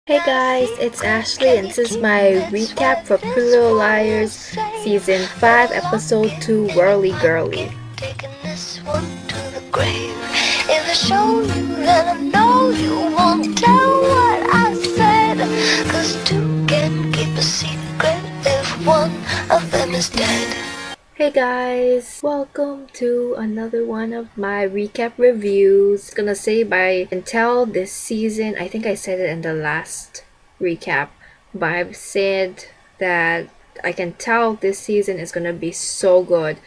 Hey guys, it's Ashley and this is my recap for Pretty Little Liars Season 5 Episode 2 Whirly Girlie. Taking this one to the grave. If I show you, then I know you won't tell what I said. 'Cause two can keep a secret if one of them is dead. Hey guys, welcome to another one of my recap reviews. Gonna say by until this season, I think I said it in the last recap, but I've said that I can tell this season is gonna be so good.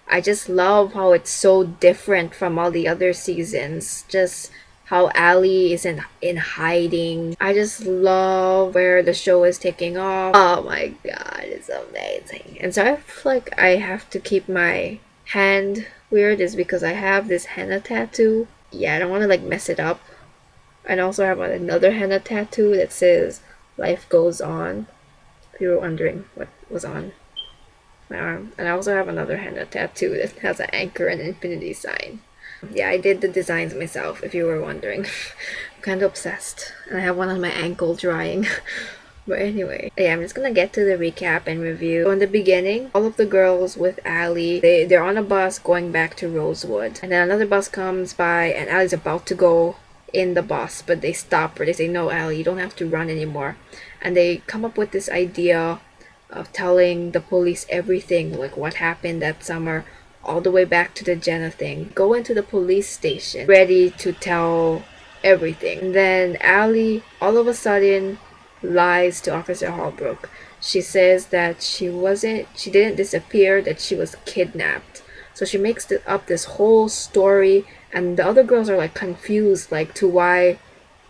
I just love how it's so different from all the other seasons. Just how Ali isn't in hiding. I just love where the show is taking off. Oh my god, it's amazing. And so I have to keep my hand weird is because I have this henna tattoo. Yeah, I don't want to mess it up. And I also have another henna tattoo that says life goes on. If you were wondering what was on my arm. And I also have another henna tattoo that has an anchor and an infinity sign. Yeah, I did the designs myself, if you were wondering. I'm kind of obsessed. And I have one on my ankle drying. But anyway, yeah, I'm just gonna get to the recap and review. So in the beginning, all of the girls with Ali, they're on a bus going back to Rosewood. And then another bus comes by and Ali's about to go in the bus, but they stop her. They say, no, Ali, you don't have to run anymore. And they come up with this idea of telling the police everything, like what happened that summer, all the way back to the Jenna thing. Go into the police station, ready to tell everything. And then Ali, all of a sudden, lies to Officer Holbrook. She says that she didn't disappear, that she was kidnapped. So she makes up this whole story, and the other girls are confused, to why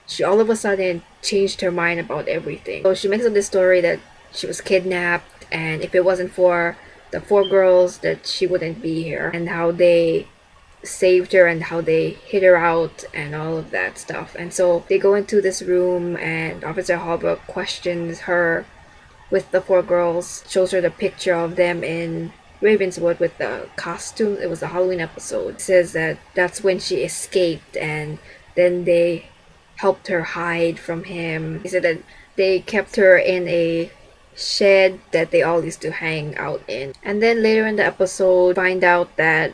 she all of a sudden changed her mind about everything. So she makes up this story that she was kidnapped, and if it wasn't for the four girls, that she wouldn't be here, and how they saved her and how they hid her out and all of that stuff. And so they go into this room and Officer Holbrook questions her with the four girls, shows her the picture of them in Ravenswood with the costume. It was a Halloween episode. It says that that's when she escaped, and then they helped her hide from him. He said that they kept her in a shed that they all used to hang out in. And then later in the episode, find out that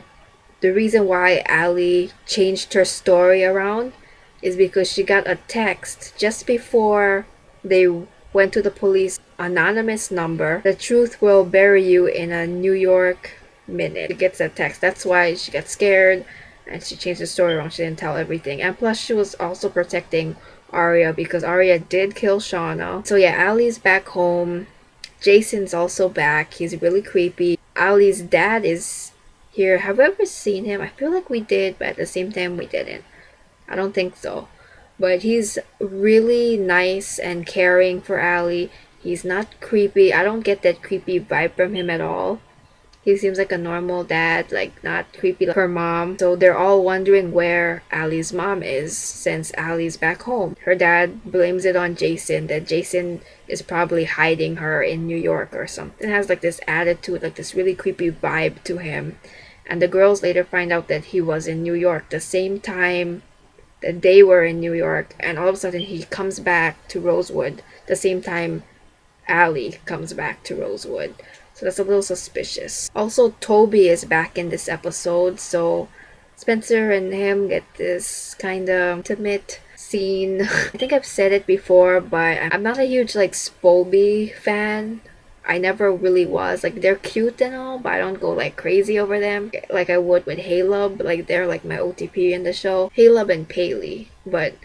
the reason why Ali changed her story around is because she got a text just before they went to the police, anonymous number. The truth will bury you in a New York minute. She gets that text. That's why she got scared and she changed the story around. She didn't tell everything. And plus she was also protecting Arya because Arya did kill Shauna. So yeah, Ali's back home. Jason's also back. He's really creepy. Ali's dad is here. Have we ever seen him? I feel like we did, but at the same time we didn't. I don't think so. But he's really nice and caring for Ali. He's not creepy. I don't get that creepy vibe from him at all. He seems like a normal dad, not creepy like her mom. So they're all wondering where Ali's mom is since Ali's back home. Her dad blames it on Jason, that Jason is probably hiding her in New York or something. Has this attitude, this really creepy vibe to him. And the girls later find out that he was in New York the same time that they were in New York, and all of a sudden he comes back to Rosewood the same time Ali comes back to Rosewood. So that's a little suspicious. Also, Toby is back in this episode, so Spencer and him get this kind of intimate scene. I think I've said it before, but I'm not a huge Spoby fan. I never really was. They're cute and all, but I don't go crazy over them like I would with Caleb. They're my OTP in the show. Caleb and Paley. But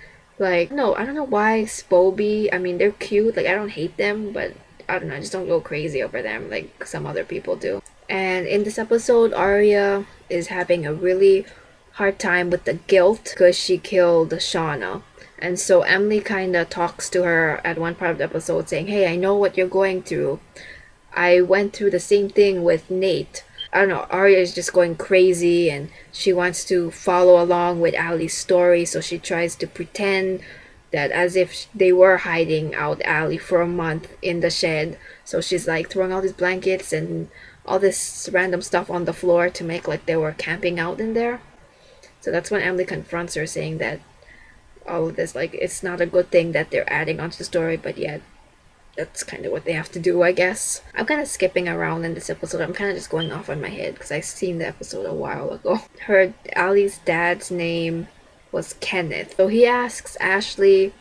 no, I don't know why Spoby. I mean, they're cute. I don't hate them, but I don't know, I just don't go crazy over them like some other people do. And in this episode, Arya is having a really hard time with the guilt because she killed Shauna. And so Emily kind of talks to her at one part of the episode saying, hey, I know what you're going through. I went through the same thing with Nate. I don't know, Arya is just going crazy and she wants to follow along with Ali's story, so she tries to pretend that as if they were hiding out Ali for a month in the shed. So she's throwing all these blankets and all this random stuff on the floor to make they were camping out in there. So that's when Emily confronts her saying that all of this. Like, it's not a good thing that they're adding onto the story, but yet that's kind of what they have to do, I guess. I'm kind of skipping around in this episode. I'm kind of just going off on my head because I seen the episode a while ago. Her Ali's dad's name was Kenneth. So he asks Ashley,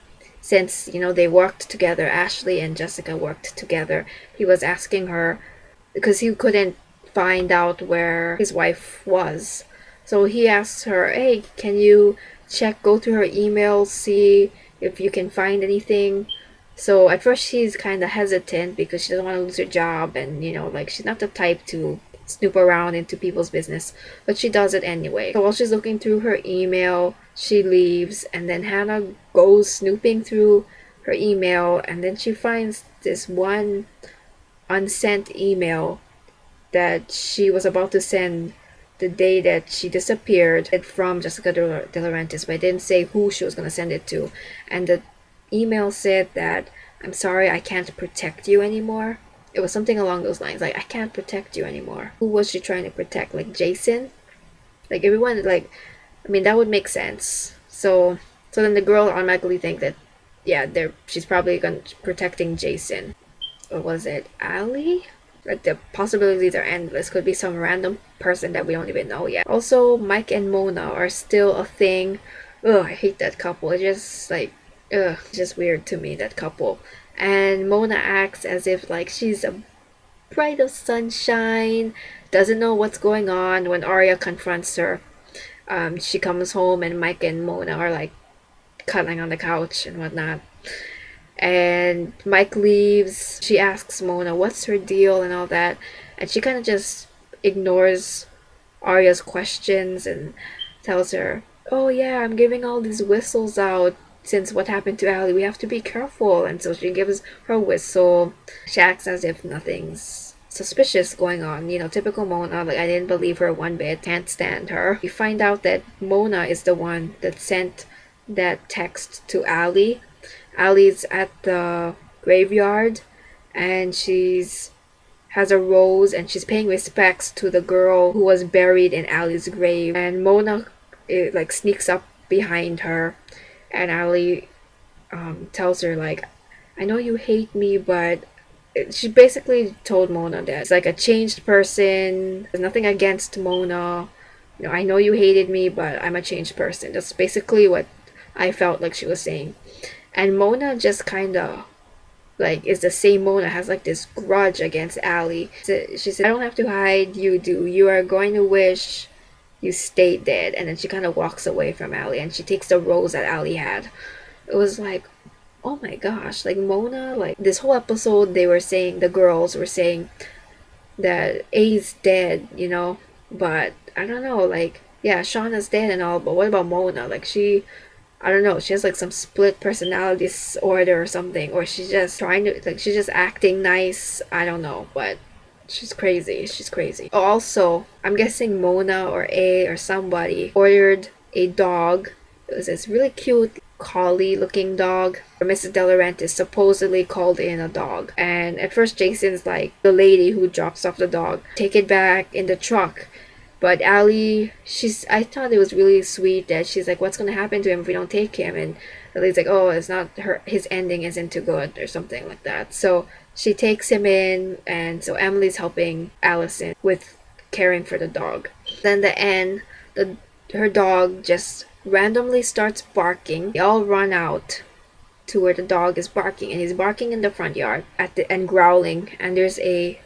since, you know, they worked together, Ashley and Jessica worked together, he was asking her because he couldn't find out where his wife was. So he asks her, hey, can you go through her email, see if you can find anything? So at first she's kind of hesitant because she doesn't want to lose her job, and, you know, like, she's not the type to snoop around into people's business, but she does it anyway. So while she's looking through her email, she leaves, and then Hannah goes snooping through her email, and then she finds this one unsent email that she was about to send the day that she disappeared from Jessica De Laurentiis, but I didn't say who she was going to send it to. And the email said that, I'm sorry, I can't protect you anymore. It was something along those lines, like, I can't protect you anymore. Who was she trying to protect? Like, Jason? Like, everyone, like, I mean, that would make sense. So then the girl automatically think that, yeah, she's probably protecting Jason. Or was it Ali? Like, the possibilities are endless. Could be some random person that we don't even know yet. Also, Mike and Mona are still a thing. Ugh, I hate that couple. It's just like, ugh, it's just weird to me, that couple. And Mona acts as if like she's a bright of sunshine, doesn't know what's going on. When Arya confronts her, she comes home and Mike and Mona are like cuddling on the couch and whatnot. And Mike leaves. She asks Mona what's her deal and all that, and she kind of just ignores Arya's questions and tells her, oh yeah, I'm giving all these whistles out since what happened to Ali. We have to be careful. And so she gives her whistle. She acts as if nothing's suspicious going on. You know, typical Mona. Like, I didn't believe her one bit. Can't stand her. We find out that Mona is the one that sent that text to Ali. Ali's at the graveyard, and she's has a rose, and she's paying respects to the girl who was buried in Ali's grave. And Mona, like, sneaks up behind her, and Ali tells her, like, I know you hate me, but she basically told Mona that it's like a changed person. There's nothing against Mona. You know, I know you hated me, but I'm a changed person. That's basically what I felt like she was saying. And Mona just kind of, like, is the same Mona, has, like, this grudge against Ali. She said, I don't have to hide, you do. You are going to wish you stayed dead. And then she kind of walks away from Ali, and she takes the rose that Ali had. It was like, oh my gosh, like, Mona, like, this whole episode, the girls were saying that A's dead, you know, but I don't know, like, yeah, Shauna's dead and all, but what about Mona? Like, I don't know, she has like some split personality disorder or something, or she's just trying to, like, she's just acting nice. I don't know, but she's crazy. She's crazy. Also, I'm guessing Mona or A or somebody ordered a dog. It was this really cute collie looking dog. Mrs. De Laurentiis supposedly called in a dog, and at first Jason's like, the lady who drops off the dog, take it back in the truck. But Ali, I thought it was really sweet that she's like, what's going to happen to him if we don't take him? And Ali's like, oh, it's not his ending isn't too good or something like that. So she takes him in, and so Emily's helping Allison with caring for the dog. Then the end, her dog just randomly starts barking. They all run out to where the dog is barking, and he's barking in the front yard and growling, and there's a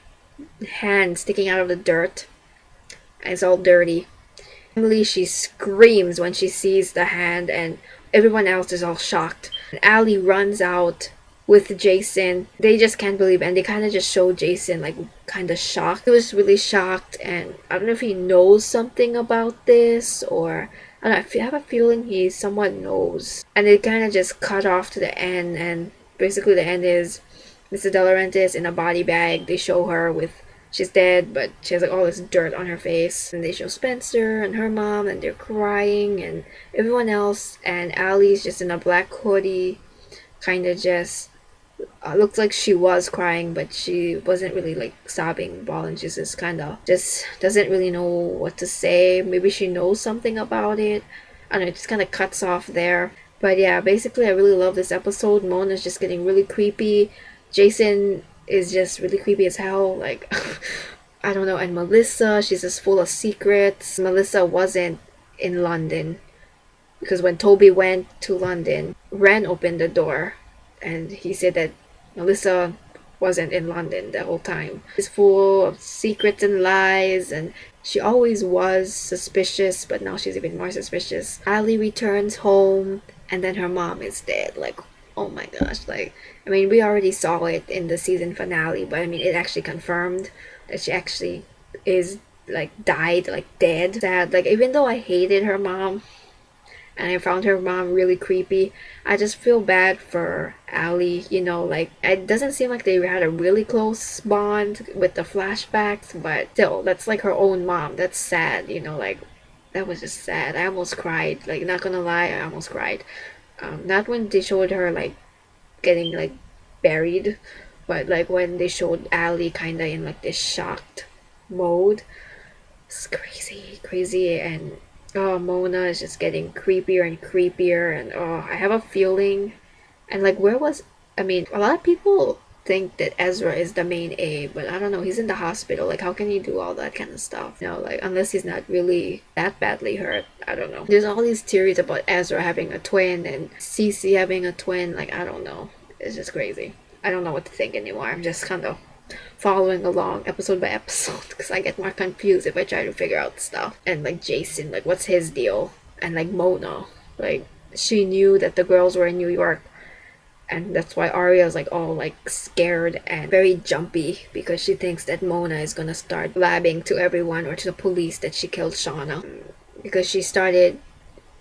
hand sticking out of the dirt. And it's all dirty. Emily, she screams when she sees the hand, and everyone else is all shocked. And Ali runs out with Jason. They just can't believe it, and they kind of just show Jason like kind of shocked. He was really shocked, and I don't know if he knows something about this, or I don't know, I have a feeling he somewhat knows. And they kind of just cut off to the end, and basically the end is Mrs. De Laurentiis in a body bag. They show her with, she's dead, but she has like all this dirt on her face. And they show Spencer and her mom, and they're crying, and everyone else. And Allie's just in a black hoodie, kind of just looks like she was crying, but she wasn't really like sobbing, bawling. She's just kind of just doesn't really know what to say. Maybe she knows something about it. I don't know. It just kind of cuts off there. But yeah, basically, I really love this episode. Mona's just getting really creepy. Jason is just really creepy as hell. Like, I don't know. And Melissa, she's just full of secrets. Melissa wasn't in London because when Toby went to London, Ren opened the door and he said that Melissa wasn't in London the whole time. She's full of secrets and lies, and she always was suspicious, but now she's even more suspicious. Ali returns home, and then her mom is dead. Like, oh my gosh. Like, I mean, we already saw it in the season finale, but I mean, it actually confirmed that she actually is, like, died, like, dead. Sad. Like, even though I hated her mom, and I found her mom really creepy. I just feel bad for Ali, you know, like it doesn't seem like they had a really close bond with the flashbacks, but still, that's like her own mom. That's sad, you know, like that was just sad. I almost cried. Like not gonna lie, I almost cried. Not when they showed her like getting like buried, but like when they showed Ali kinda in like this shocked mode. It's crazy, crazy, and oh, Mona is just getting creepier and creepier, and oh, I have a feeling, and like, where was? I mean, a lot of people think that Ezra is the main A, but I don't know. He's in the hospital. Like, how can he do all that kind of stuff? You know, like unless he's not really that badly hurt. I don't know. There's all these theories about Ezra having a twin and Cece having a twin. Like, I don't know. It's just crazy. I don't know what to think anymore. I'm just kind of following along episode by episode because I get more confused if I try to figure out stuff. And like Jason, like what's his deal? And like Mona, like she knew that the girls were in New York, and that's why Arya's like all like scared and very jumpy because she thinks that Mona is gonna start blabbing to everyone or to the police that she killed Shauna because she started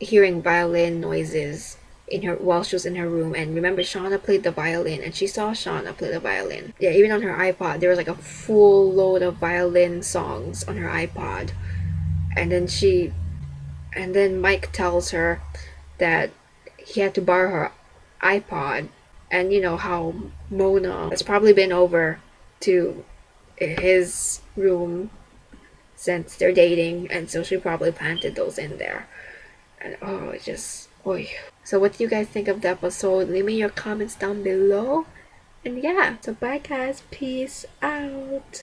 hearing violin noises in her while she was in her room. And remember, Shauna played the violin, and she saw Shauna play the violin. Yeah, even on her iPod there was like a full load of violin songs on her iPod. And then Mike tells her that he had to borrow her iPod, and you know how Mona has probably been over to his room since they're dating, and so she probably planted those in there. And oh, it just, oh. So what do you guys think of the episode? Leave me your comments down below. And yeah, so bye guys. Peace out.